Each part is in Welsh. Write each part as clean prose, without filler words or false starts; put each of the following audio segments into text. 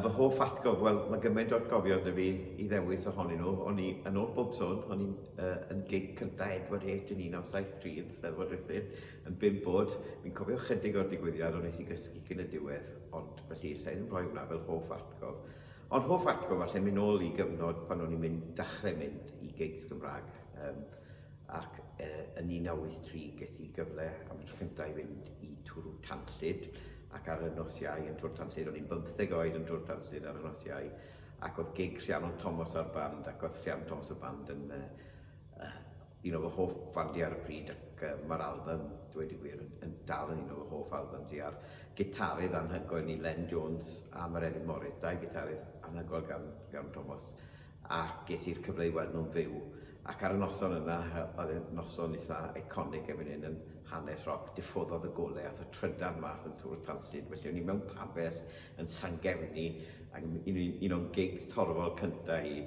Fy hoff atgof, wel, mae gymaint o atgofion dy fi i ddewis ohonyn nhw. O'n i yn ôl bob sôn, o'n i'n gig cynta Edward H yn 1973 yn Steddfod Ruthun, yn 5 bod. Fi'n cofio chydig o'r digwyddiad o'n i gysgu cyn y diwedd, ond felly lle yn rhoi hwnna fel hoff atgof. Ond hoff atgof falle mynd nôl i gyfnod pan o'n i'n dechrau mynd i gigs Gymraeg. Ac yn 1983 ges i gyfle am y tro cyntaf i fynd i Twrw Tanllyd, ac ar y nos Iau yn Twrw Tanllyd, o'n i'n 15 oed yn Twrw Tanllyd ar y nos Iau, ac oedd gig Rhiannon Thomas ar band, ac oedd Rhiannon Thomas ar band yn un o fy hoff bandiau ar y pryd, ac mae'r album, dweud i gwir, yn dal yn un o fy hoff albums i, a'r gitarydd anhygoel ni Len Jones a Mairead Morris, 2 gitarydd anhygoel gan Thomas, ac ges i'r cyfle i weld nhw'n fyw. Ac ar y noson yna, oedd y noson eitha iconic efo hyn yn hanes roc, diffoddodd y golau, ath y trydan mas yn Twrw Tanllyd, felly o'n i mewn pabell yn Llangefni, ac un o'n gigs torfol cyntaf hi,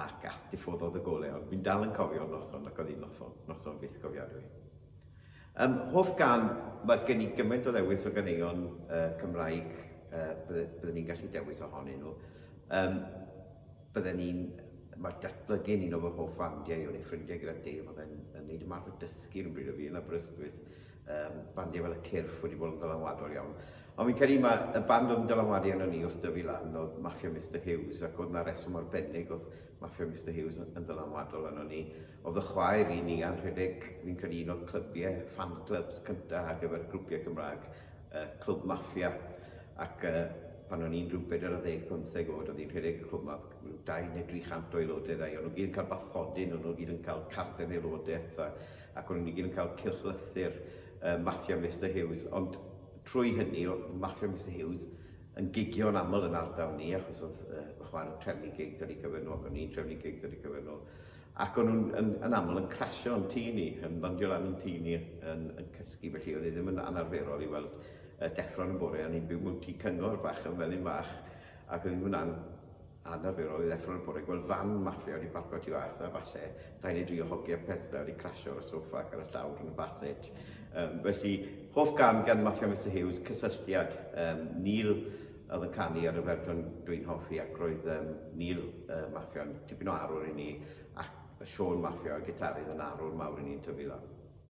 ac ath diffoddodd y golau, ond fi'n dal yn cofio'r noson, ac oedd hi'n noson fydd cofiadwy. Hoff gan, mae gen i gymaint o ddewis o ganeuon Cymraeg, byddwn ni'n gallu dewis ohonyn nhw. Mae datblygu un o fy hoff bandiau o'n ei ffrindiau gyda Dave oedd yn neud ymarfer dysgu yn bryd o fi yn Aberystwyth. Bandiau fel y Cyrff wedi bod yn dylanwadol iawn. Ond fi'n credu y band oedd yn dylanwadu arno ni wrth dyfu lan oedd Mafia Mr Hughes, ac oedd yna reswm arbennig oedd Mafia Mr Hughes yn dylanwadol arno ni. Oedd y chwaer i ni yn rhedeg, fi'n credu un o'r clybiau, fan clubs cyntaf ar gyfer grwpiau Cymraeg, Clwb Mafia, ac pan o'n i'n rhyw 40-15 oed, oedd hi'n rhedeg y clwb yma, 200 neu 300 o aelodau dau, o'n nhw gyd yn cael bathodyn, o'n nhw gyd yn cael carden aelodaeth, ac o'n nhw gyd yn cael cylchlythyr Mafia Mr Hughes, ond trwy hynny, oedd Mafia Mr Hughes yn gigio'n aml yn ardal ni, achos oedd fy chwaer yn trefnu gigs ar ei cyfer nhw, ac o'n i'n trefnu gigs ar ei cyfer nhw. Ac o'n nhw'n yn aml yn crasio yn tŷ ni, yn landio lan yn tŷ ni, yn cysgu, felly oedd hi ddim yn anarferol i weld deffro'n y bore, a ni'n byw mewn tŷ cyngor bach yn felyn bach, ac oedd hi'n anarferol i ddeffro'n y bore, gweld fan Mafia wedi parco tu fas, a falle 2 neu 3 o hogiau pesda wedi crasio ar y soffa ac ar y llawr yn y passage. Felly, hoff gan Mafia Mr Hughes, cysylltiad. Neil oedd yn canu ar y fersiwn dwi'n hoffi, ac roedd Neil Mafia yn tipyn o arwr i ni, ac Sean Mafia, y gitarydd, yn arwr mawr i ni'n tyfu lan.